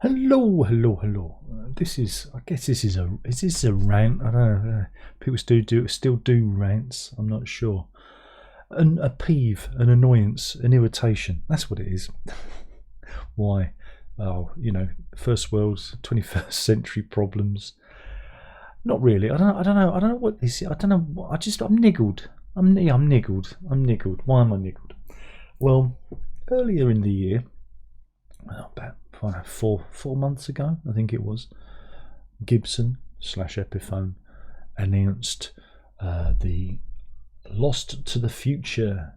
Hello. I guess is this a rant? I don't know. People still do rants. I'm not sure. A peeve, an annoyance, an irritation. That's what it is. Why? Oh, first world, 21st century problems. Not really. I don't know what this is. I don't know. I'm niggled. I'm niggled. Why am I niggled? Well, earlier in the year, about 4 months ago, I think it was, Gibson / Epiphone announced the Lost to the Future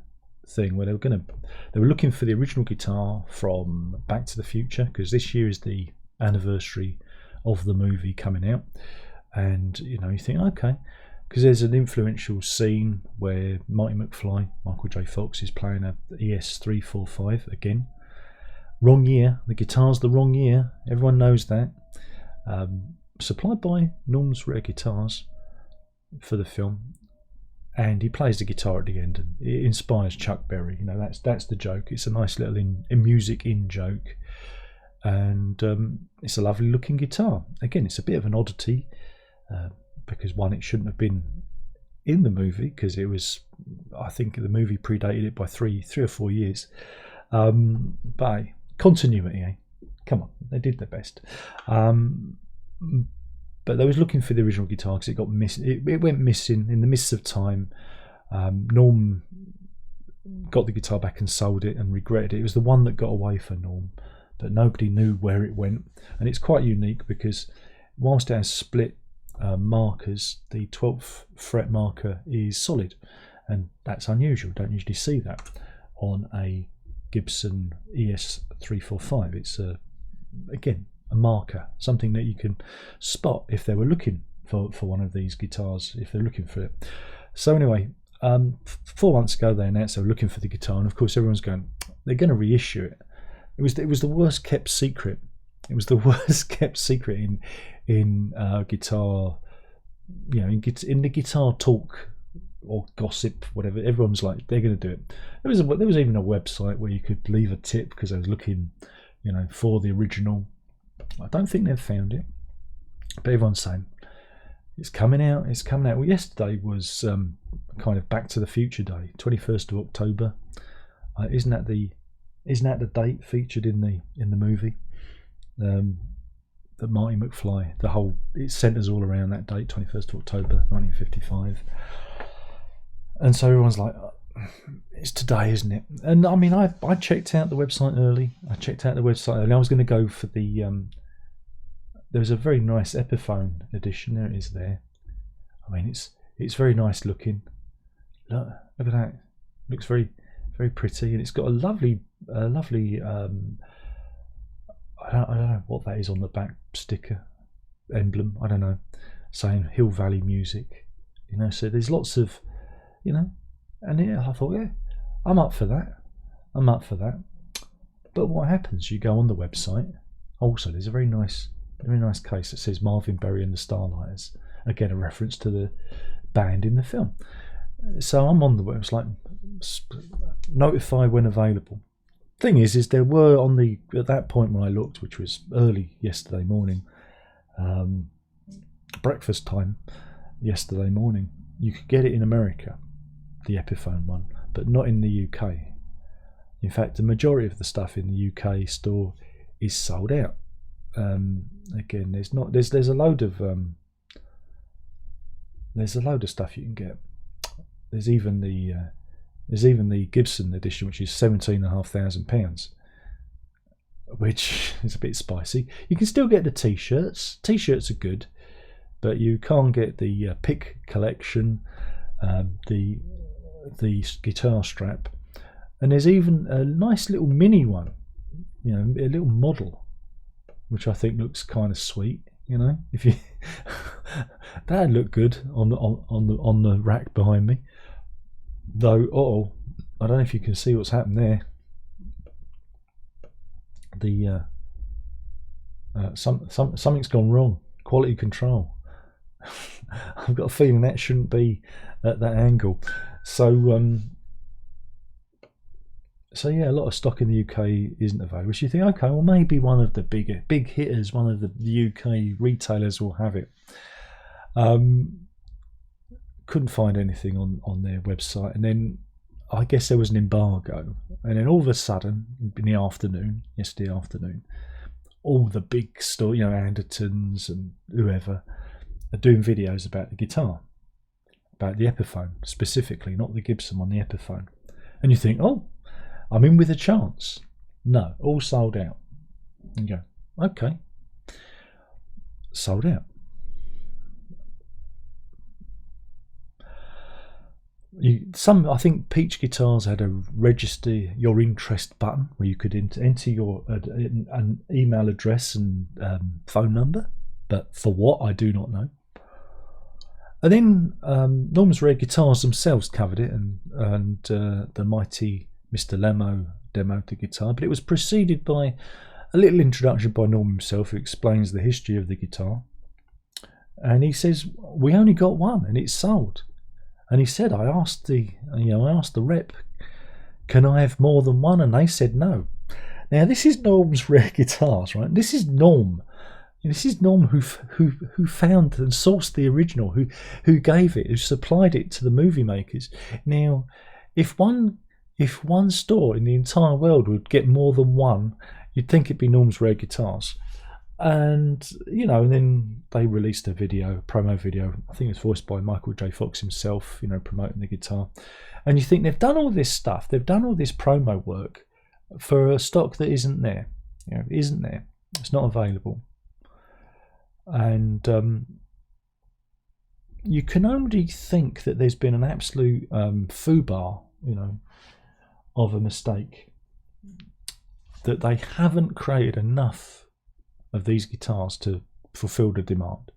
thing, where they were looking for the original guitar from Back to the Future, because this year is the anniversary of the movie coming out. And you think, okay, because there's an influential scene where Marty McFly, Michael J. Fox, is playing a ES-345 again. Wrong year. The guitar's the wrong year. Everyone knows that. Supplied by Norm's Rare Guitars for the film, and he plays the guitar at the end, and it inspires Chuck Berry. That's the joke. It's a nice little music joke, and it's a lovely looking guitar. Again, it's a bit of an oddity because one, it shouldn't have been in the movie, because it was, I think the movie predated it by three or 4 years. But continuity, eh? Come on, they did their best. But they was looking for the original guitar because it got missing. It went missing in the mists of time. Norm got the guitar back and sold it and regretted it. It was the one that got away for Norm, but nobody knew where it went. And it's quite unique because whilst it has split markers, the 12th fret marker is solid, and that's unusual. Don't usually see that on a Gibson ES-345. It's again a marker, something that you can spot if they were looking for one of these guitars, if they're looking for it. So anyway, 4 months ago they announced they were looking for the guitar, and of course everyone's going, they're going to reissue it. It was the worst kept secret. It was the worst kept secret in guitar, in the guitar talk or gossip, whatever. Everyone's like, they're going to do it. There was even a website where you could leave a tip because I was looking, for the original. I don't think they've found it, but everyone's saying it's coming out. Well, yesterday was kind of Back to the Future Day, 21st of October. Isn't that the date featured in the movie? That Marty McFly, it centres all around that date, 21st of October 1955. And so everyone's like, it's today, isn't it? And I mean, I checked out the website early. And I was going to go for the there was a very nice Epiphone edition. There it is there. I mean, it's very nice looking. Look at that. Looks very, very pretty, and it's got a lovely I don't know what that is on the back sticker emblem. I don't know, saying Hill Valley Music. So there's lots of, and yeah, I thought, yeah, I'm up for that. But what happens? You go on the website. Also, there's a very nice case that says Marvin Berry and the Starlighters. Again, a reference to the band in the film. So I'm on the website, notify when available. Thing is there were at that point when I looked, which was early yesterday morning, breakfast time yesterday morning, you could get it in America, the Epiphone one, but not in the UK. In fact, the majority of the stuff in the UK store is sold out. Again, there's a load of stuff you can get. There's even the Gibson edition, which is £17,500, which is a bit spicy. You can still get the t-shirts. T-shirts are good, but you can't get the pick collection, the guitar strap, and there's even a nice little mini one, a little model, which I think looks kind of sweet. If you that'd look good on the rack behind me. Though, I don't know if you can see what's happened there. The something's gone wrong. Quality control. I've got a feeling that shouldn't be at that angle. So So yeah, a lot of stock in the UK isn't available. So you think, okay, well maybe one of the big hitters, one of the UK retailers will have it. Couldn't find anything on their website, and then I guess there was an embargo, and then all of a sudden, in the afternoon, yesterday afternoon, all the big store, Andertons and whoever, are doing videos about the guitar, about the Epiphone specifically, not the Gibson one, the Epiphone, and you think, oh, I'm in with a chance. No, all sold out. And you go, okay, sold out. I think Peach Guitars had a register your interest button where you could enter your an email address and phone number, but for what I do not know. And then Norm's Rare Guitars themselves covered it, and the mighty Mr. Lemo demoed the guitar, but it was preceded by a little introduction by Norm himself, who explains the history of the guitar. And he says, we only got one and it's sold. And he said, I asked the rep, can I have more than one? And they said no. Now this is Norm's Rare Guitars, right? This is Norm. This is Norm who found and sourced the original, who gave it, who supplied it to the movie makers. Now, if one store in the entire world would get more than one, you'd think it'd be Norm's Rare Guitars. And and then they released a promo video. I think it's voiced by Michael J. Fox himself, promoting the guitar. And you think they've done all this stuff, they've done all this promo work for a stock that isn't there. Isn't there. It's not available. And you can only think that there's been an absolute foobar, of a mistake, that they haven't created enough of these guitars to fulfill the demand.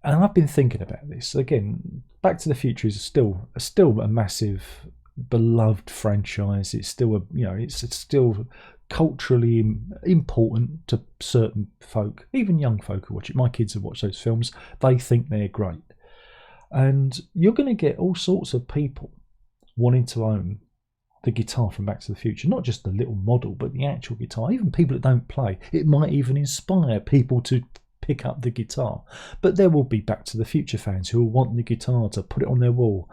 And I've been thinking about this again. Back to the Future is still a massive beloved franchise. It's still it's still culturally important to certain folk, even young folk who watch it. My kids have watched those films. They think they're great, and you're going to get all sorts of people wanting to own the guitar from Back to the Future, not just the little model, but the actual guitar. Even people that don't play, it might even inspire people to pick up the guitar. But there will be Back to the Future fans who will want the guitar to put it on their wall.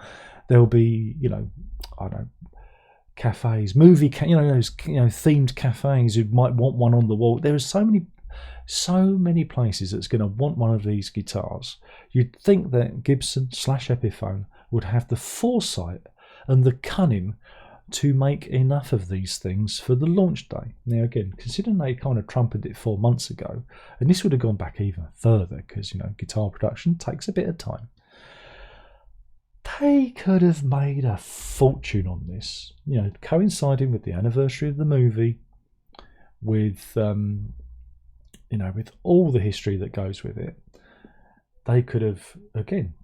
There will be, I don't know, cafes, those themed cafes who might want one on the wall. There are so many places that's going to want one of these guitars. You'd think that Gibson / Epiphone would have the foresight and the cunning to make enough of these things for the launch day. Now again, considering they kind of trumpeted it 4 months ago, and this would have gone back even further because guitar production takes a bit of time, they could have made a fortune on this, coinciding with the anniversary of the movie, with with all the history that goes with it. They could have again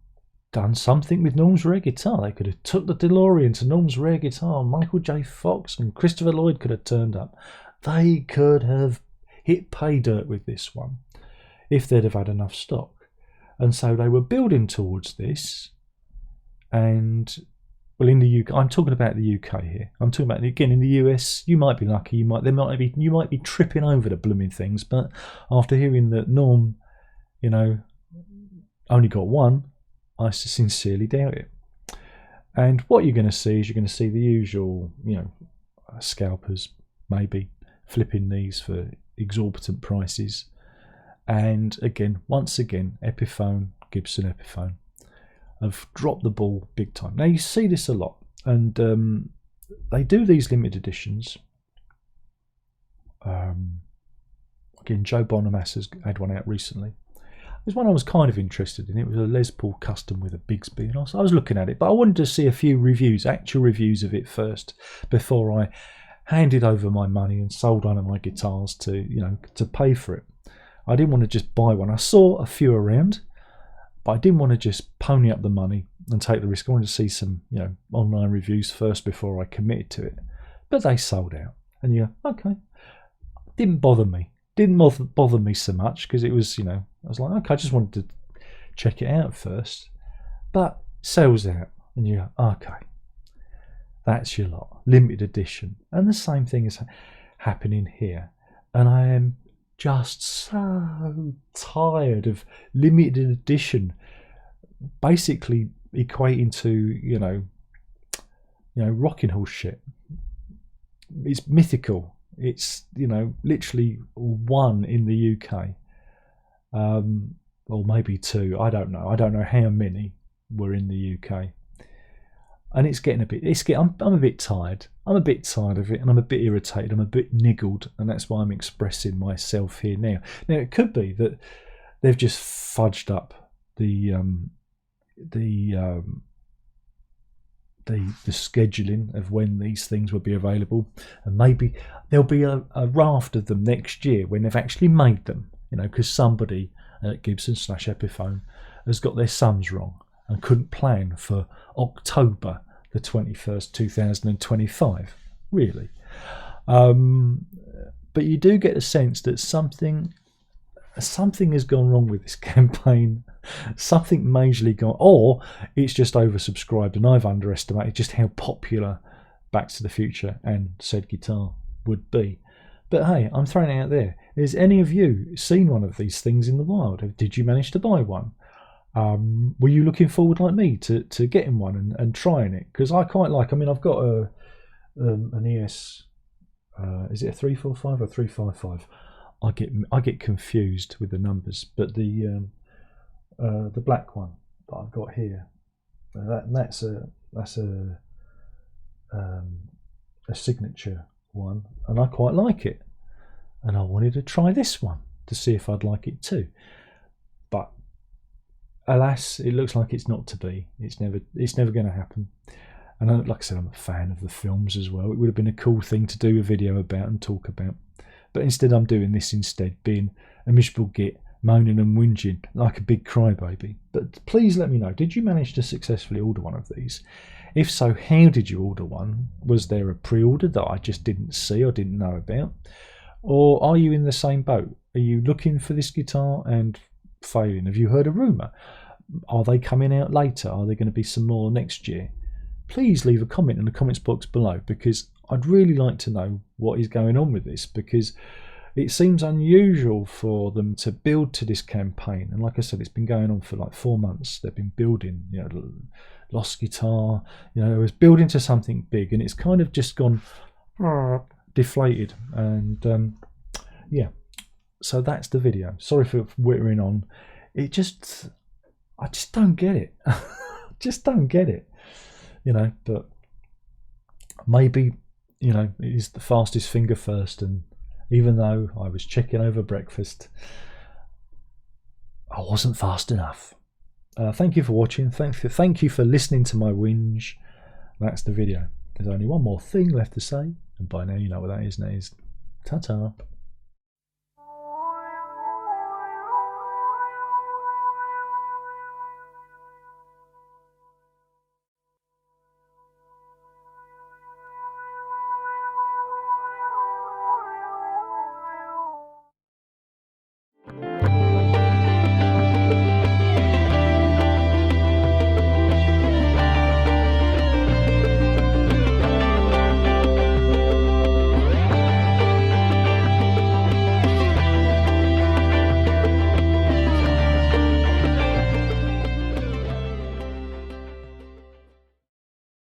done something with Norm's Rare Guitar. They could have took the DeLorean to Norm's Rare Guitar. Michael J. Fox and Christopher Lloyd could have turned up. They could have hit pay dirt with this one if they'd have had enough stock. And so they were building towards this. And well, in the UK, I'm talking about the UK here. I'm talking about again in the US. You might be lucky. You might be tripping over the blooming things. But after hearing that Norm, only got one, I sincerely doubt it. And what you're going to see is the usual, scalpers maybe flipping these for exorbitant prices. And once again, Epiphone, Gibson Epiphone have dropped the ball big time. Now you see this a lot, and they do these limited editions. Again, Joe Bonamass has had one out recently. There's one I was kind of interested in. It was a Les Paul custom with a Bigsby, and I was looking at it, but I wanted to see a few actual reviews of it first before I handed over my money and sold one of my guitars to pay for it. I didn't want to just buy one. I saw a few around, but I didn't want to just pony up the money and take the risk. I wanted to see some online reviews first before I committed to it. But they sold out, and okay, didn't bother me. Didn't bother me so much because it was, I was like, okay, I just wanted to check it out first. But sells out, and you go, okay, That's your lot, limited edition. And the same thing is happening here. And I am just so tired of limited edition basically equating to, you know, rocking horse shit. It's mythical. It's, you know, literally one in the UK. Or maybe two. I don't know. I don't know how many were in the UK. And it's getting a bit. I'm a bit tired. I'm a bit tired of it, and I'm a bit irritated. I'm a bit niggled, and that's why I'm expressing myself here now. Now it could be that they've just fudged up the scheduling of when these things will be available, and maybe there'll be a raft of them next year when they've actually made them. You know, because somebody at Gibson / Epiphone has got their sums wrong and couldn't plan for October the 21st, 2025, really. But you do get a sense that something has gone wrong with this campaign, something majorly gone, or it's just oversubscribed, and I've underestimated just how popular Back to the Future and said guitar would be. But hey, I'm throwing it out there. Has any of you seen one of these things in the wild? Did you manage to buy one? Were you looking forward like me to getting one and trying it? Because I quite like. I mean, I've got an ES. Is it a 345 or 355? I get confused with the numbers, but the black one that I've got here, that's a signature one, and I quite like it, and I wanted to try this one to see if I'd like it too. But alas, it looks like it's not to be. It's never going to happen. And like I said, I'm a fan of the films as well. It would have been a cool thing to do a video about and talk about. But instead I'm doing this instead, being a miserable git, moaning and whinging like a big crybaby. But please let me know, did you manage to successfully order one of these? If so, how did you order one? Was there a pre-order that I just didn't see or didn't know about? Or are you in the same boat? Are you looking for this guitar and failing? Have you heard a rumour? Are they coming out later? Are there going to be some more next year? Please leave a comment in the comments box below, because I'd really like to know what is going on with this, because it seems unusual for them to build to this campaign. And like I said, it's been going on for like 4 months. They've been building, you know, Lost Guitar, you know, it was building to something big, and it's kind of just gone deflated. And yeah, so that's the video. Sorry for whittering on. I just don't get it. Just don't get it, you know. But maybe, you know, it is the fastest finger first, and even though I was checking over breakfast, I wasn't fast enough. Thank you for watching. Thank you for listening to my whinge. That's the video. There's only one more thing left to say, and by now you know what that is, and that is ta-ta.